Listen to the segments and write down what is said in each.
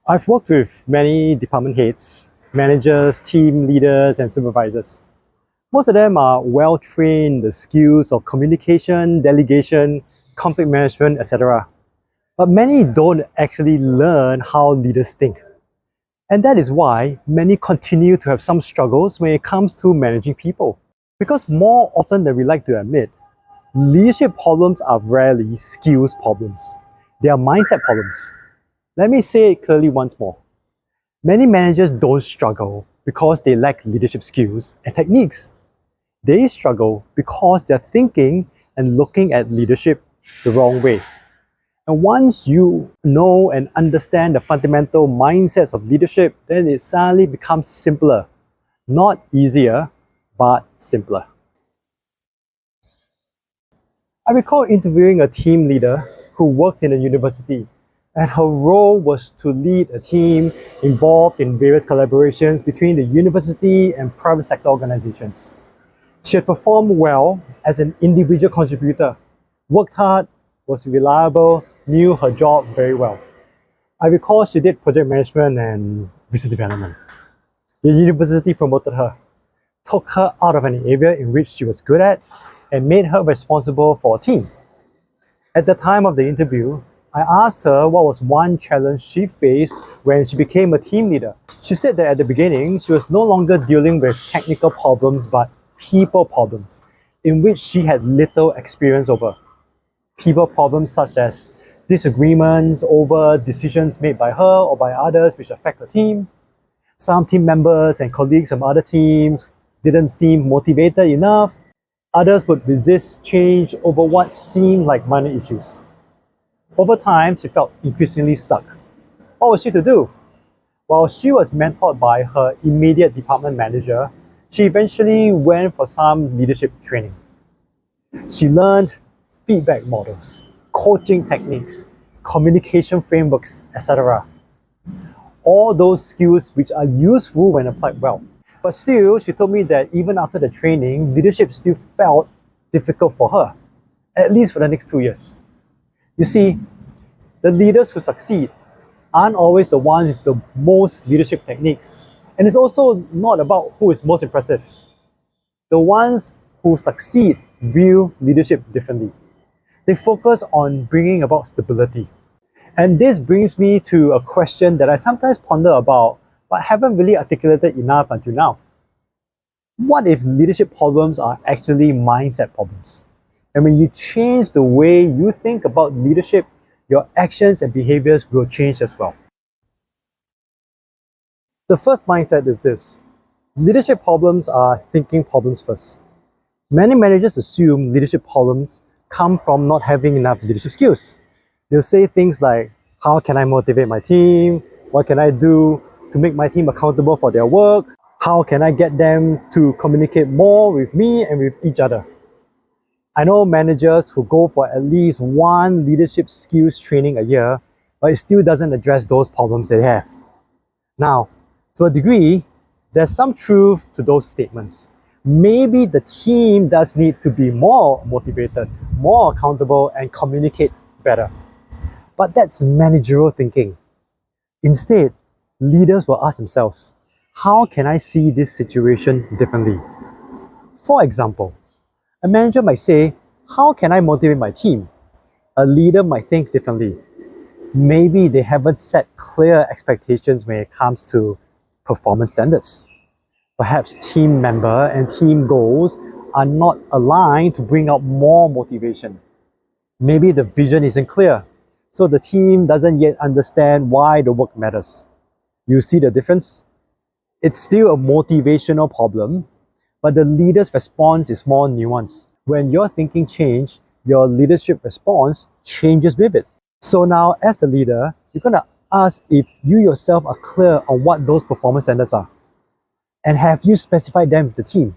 I've worked with many department heads, managers, team leaders, and supervisors. Most of them are well trained in the skills of communication, delegation, conflict management, etc. But many don't actually learn how leaders think. And that is why many continue to have some struggles when it comes to managing people. Because more often than we like to admit, leadership problems are rarely skills problems. They are mindset problems. Let me say it clearly once more. Many managers don't struggle because they lack leadership skills and techniques. They struggle because they're thinking and looking at leadership the wrong way. And once you know and understand the fundamental mindsets of leadership, then it suddenly becomes simpler. Not easier, but simpler. I recall interviewing a team leader who worked in a university, and her role was to lead a team involved in various collaborations between the university and private sector organizations. She had performed well as an individual contributor, worked hard, was reliable, knew her job very well. I recall she did project management and business development. The university promoted her, took her out of an area in which she was good at, and made her responsible for a team. At the time of the interview, I asked her what was one challenge she faced when she became a team leader. She said that at the beginning, she was no longer dealing with technical problems but people problems, in which she had little experience over. People problems such as disagreements over decisions made by her or by others which affect the team. Some team members and colleagues from other teams didn't seem motivated enough. Others would resist change over what seemed like minor issues. Over time, she felt increasingly stuck. What was she to do? While she was mentored by her immediate department manager, she eventually went for some leadership training. She learned feedback models, coaching techniques, communication frameworks, etc. All those skills which are useful when applied well. But still, she told me that even after the training, leadership still felt difficult for her, at least for the next 2 years. You see, the leaders who succeed aren't always the ones with the most leadership techniques. And it's also not about who is most impressive. The ones who succeed view leadership differently. They focus on bringing about stability. And this brings me to a question that I sometimes ponder about, but haven't really articulated enough until now. What if leadership problems are actually mindset problems? And when you change the way you think about leadership, your actions and behaviors will change as well. The first mindset is this: leadership problems are thinking problems first. Many managers assume leadership problems come from not having enough leadership skills. They'll say things like, how can I motivate my team? What can I do to make my team accountable for their work? How can I get them to communicate more with me and with each other? I know managers who go for at least one leadership skills training a year, but it still doesn't address those problems they have. Now, to a degree, there's some truth to those statements. Maybe the team does need to be more motivated, more accountable, and communicate better. But that's managerial thinking. Instead, leaders will ask themselves, how can I see this situation differently? For example, a manager might say, how can I motivate my team? A leader might think differently. Maybe they haven't set clear expectations when it comes to performance standards. Perhaps team member and team goals are not aligned to bring out more motivation. Maybe the vision isn't clear, so the team doesn't yet understand why the work matters. You see the difference? It's still a motivational problem, but the leader's response is more nuanced. When your thinking changes, your leadership response changes with it. So now, as a leader, you're going to ask if you yourself are clear on what those performance standards are. And have you specified them with the team?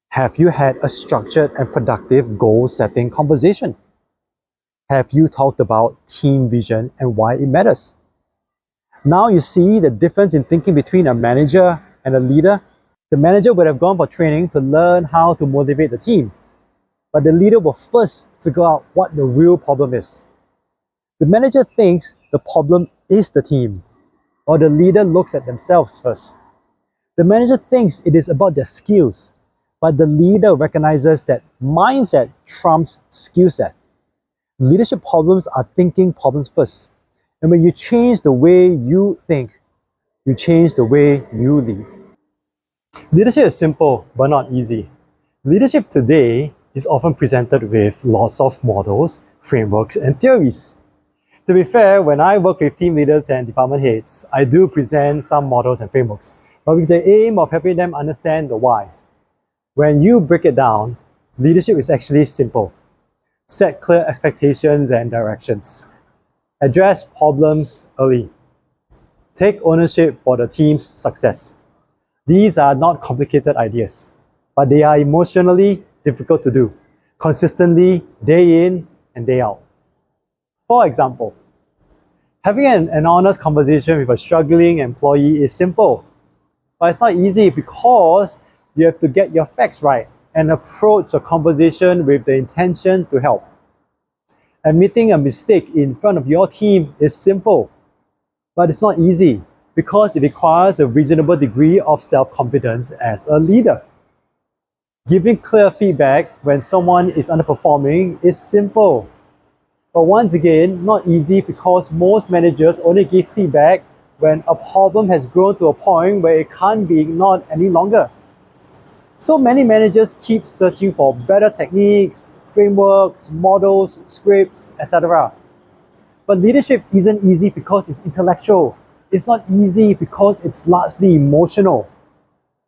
Have you had a structured and productive goal-setting conversation? Have you talked about team vision and why it matters? Now you see the difference in thinking between a manager and a leader. The manager would have gone for training to learn how to motivate the team, but the leader will first figure out what the real problem is. The manager thinks the problem is the team. or the leader looks at themselves first. The manager thinks it is about their skills, but the leader recognizes that mindset trumps skill set. Leadership problems are thinking problems first. And when you change the way you think, you change the way you lead. Leadership is simple, but not easy. Leadership today is often presented with lots of models, frameworks, and theories. To be fair, when I work with team leaders and department heads, I do present some models and frameworks, but with the aim of helping them understand the why. When you break it down, leadership is actually simple. Set clear expectations and directions. Address problems early. Take ownership for the team's success. These are not complicated ideas, but they are emotionally difficult to do, consistently, day in and day out. For example, having an honest conversation with a struggling employee is simple, but it's not easy because you have to get your facts right and approach a conversation with the intention to help. Admitting a mistake in front of your team is simple, but it's not easy because it requires a reasonable degree of self-confidence as a leader. Giving clear feedback when someone is underperforming is simple, but once again, not easy because most managers only give feedback when a problem has grown to a point where it can't be ignored any longer. So many managers keep searching for better techniques, frameworks, models, scripts, etc. But leadership isn't easy because it's intellectual. It's not easy because it's largely emotional.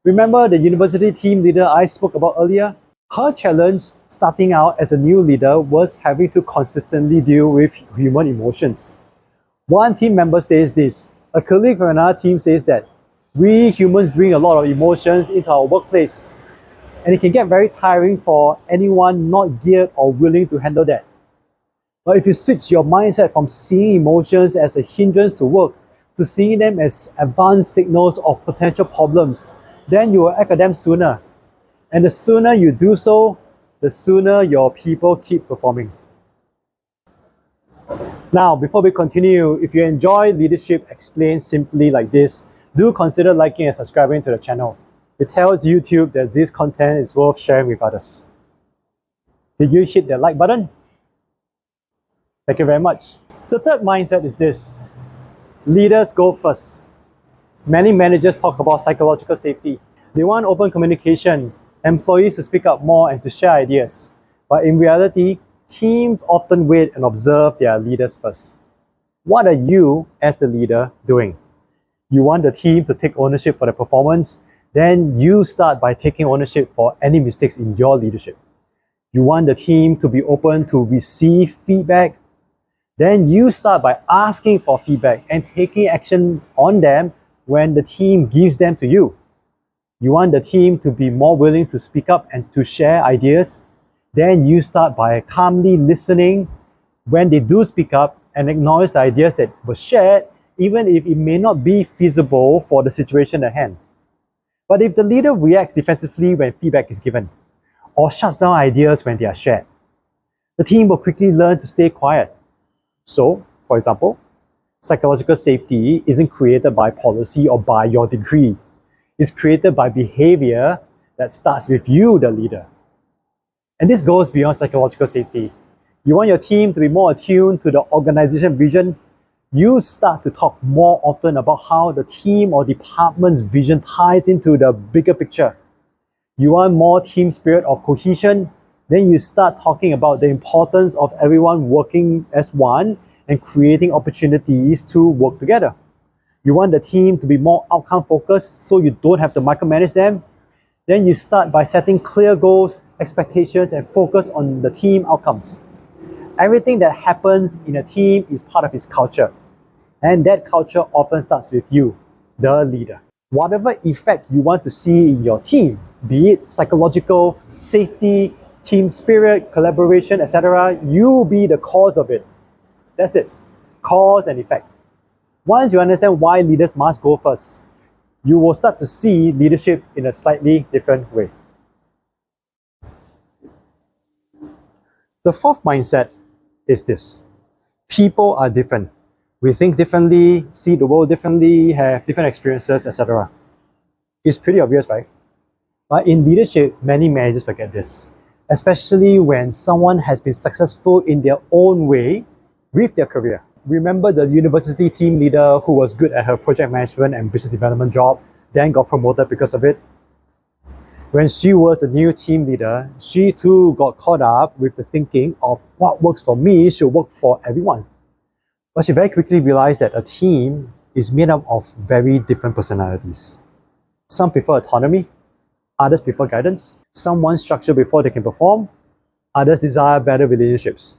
Remember the university team leader I spoke about earlier? Her challenge starting out as a new leader was having to consistently deal with human emotions. One team member says this, a colleague from another team says that. We humans bring a lot of emotions into our workplace, and it can get very tiring for anyone not geared or willing to handle that. But if you switch your mindset from seeing emotions as a hindrance to work to seeing them as advanced signals of potential problems, then you will act on them sooner. And the sooner you do so, the sooner your people keep performing. Now, before we continue, if you enjoy Leadership Explained simply like this, do consider liking and subscribing to the channel. It tells YouTube that this content is worth sharing with others. Did you hit the like button? Thank you very much. The third mindset is this: leaders go first. Many managers talk about psychological safety. They want open communication, employees to speak up more and to share ideas. But in reality, teams often wait and observe their leaders first. What are you, as the leader, doing? You want the team to take ownership for the performance, then you start by taking ownership for any mistakes in your leadership. You want the team to be open to receive feedback, then you start by asking for feedback and taking action on them when the team gives them to you. You want the team to be more willing to speak up and to share ideas, then you start by calmly listening when they do speak up and acknowledge the ideas that were shared, even if it may not be feasible for the situation at hand. But if the leader reacts defensively when feedback is given, or shuts down ideas when they are shared, the team will quickly learn to stay quiet. So, for example, psychological safety isn't created by policy or by your degree. It's created by behavior that starts with you, the leader. And this goes beyond psychological safety. You want your team to be more attuned to the organization vision, you start to talk more often about how the team or department's vision ties into the bigger picture. You want more team spirit or cohesion, then you start talking about the importance of everyone working as one and creating opportunities to work together. You want the team to be more outcome focused so you don't have to micromanage them. Then you start by setting clear goals, expectations, and focus on the team outcomes. Everything that happens in a team is part of its culture. And that culture often starts with you, the leader. Whatever effect you want to see in your team, be it psychological, safety, team spirit, collaboration, etc., you be the cause of it. That's it. Cause and effect. Once you understand why leaders must go first, you will start to see leadership in a slightly different way. The fourth mindset is this: people are different. We think differently, see the world differently, have different experiences, etc. It's pretty obvious, right? But in leadership, many managers forget this, especially when someone has been successful in their own way with their career. Remember the university team leader who was good at her project management and business development job, then got promoted because of it? When she was a new team leader, she too got caught up with the thinking of what works for me should work for everyone. But she very quickly realized that a team is made up of very different personalities. Some prefer autonomy, others prefer guidance. Some want structure before they can perform, others desire better relationships.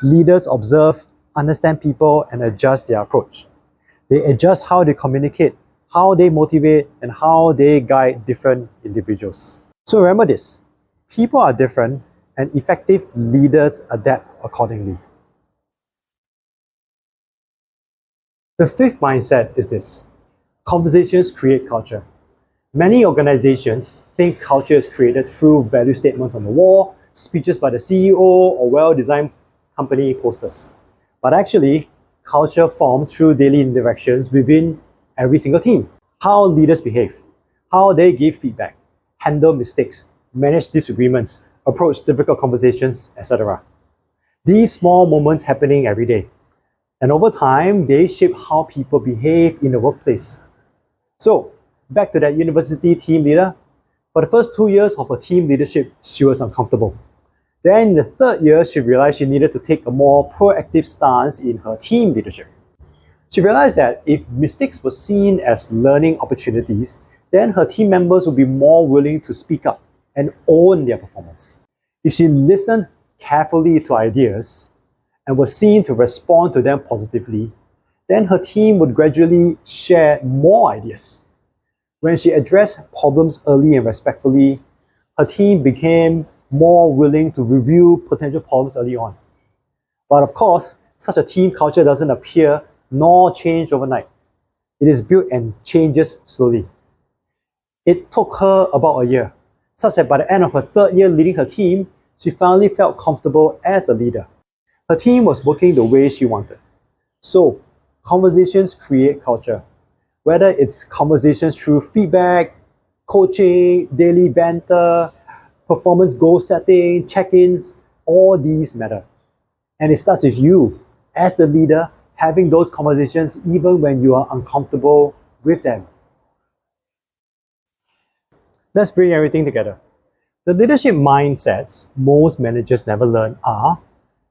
Leaders observe, understand people, and adjust their approach. They adjust how they communicate, how they motivate, and how they guide different individuals. So remember this, people are different, and effective leaders adapt accordingly. The fifth mindset is this: conversations create culture. Many organizations think culture is created through value statements on the wall, speeches by the CEO, or well-designed company posters. But actually, culture forms through daily interactions within every single team. How leaders behave, how they give feedback, handle mistakes, manage disagreements, approach difficult conversations, etc. These small moments happening every day. And over time, they shape how people behave in the workplace. So, back to that university team leader. For the first 2 years of her team leadership, she was uncomfortable. Then in the third year, she realized she needed to take a more proactive stance in her team leadership. She realized that if mistakes were seen as learning opportunities, then her team members would be more willing to speak up and own their performance. If she listened carefully to ideas and was seen to respond to them positively, then her team would gradually share more ideas. When she addressed problems early and respectfully, her team became more willing to review potential problems early on. But of course, such a team culture doesn't appear nor change overnight. It is built and changes slowly. It took her about a year, such that by the end of her third year leading her team, she finally felt comfortable as a leader. Her team was working the way she wanted. So, conversations create culture. Whether it's conversations through feedback, coaching, daily banter, performance goal setting, check-ins, all these matter. And it starts with you, as the leader, having those conversations even when you are uncomfortable with them. Let's bring everything together. The leadership mindsets most managers never learn are: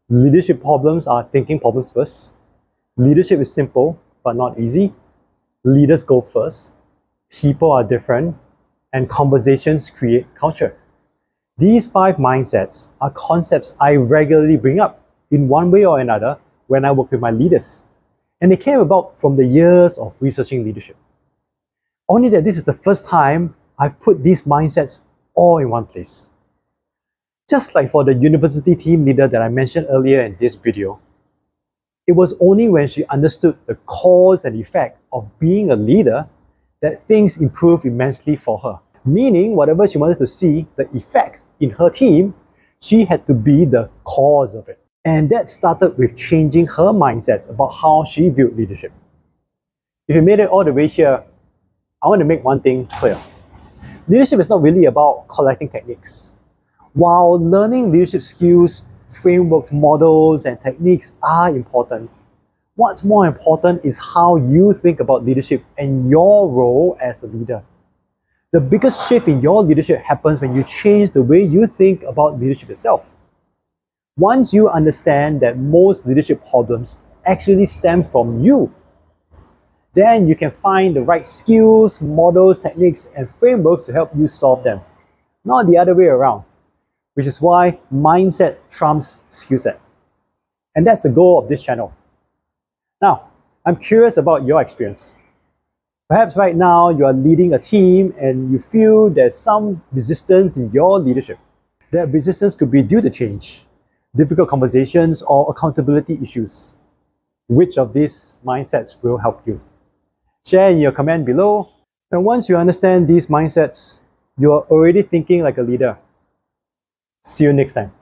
leadership problems are thinking problems first, leadership is simple but not easy, leaders go first, people are different, and conversations create culture. These 5 mindsets are concepts I regularly bring up in one way or another when I work with my leaders. And they came about from the years of researching leadership. Only that this is the first time I've put these mindsets all in one place. Just like for the university team leader that I mentioned earlier in this video, it was only when she understood the cause and effect of being a leader that things improved immensely for her. Meaning, whatever she wanted to see, the effect in her team, she had to be the cause of it. And that started with changing her mindsets about how she viewed leadership. If you made it all the way here, I want to make one thing clear. Leadership is not really about collecting techniques. While learning leadership skills, frameworks, models, and techniques are important, what's more important is how you think about leadership and your role as a leader. The biggest shift in your leadership happens when you change the way you think about leadership itself. Once you understand that most leadership problems actually stem from you, then you can find the right skills, models, techniques, and frameworks to help you solve them, not the other way around, which is why mindset trumps skill set. And that's the goal of this channel. Now, I'm curious about your experience. Perhaps right now you are leading a team and you feel there's some resistance in your leadership. That resistance could be due to change, difficult conversations, or accountability issues. Which of these mindsets will help you? Share in your comment below. And once you understand these mindsets, you are already thinking like a leader. See you next time.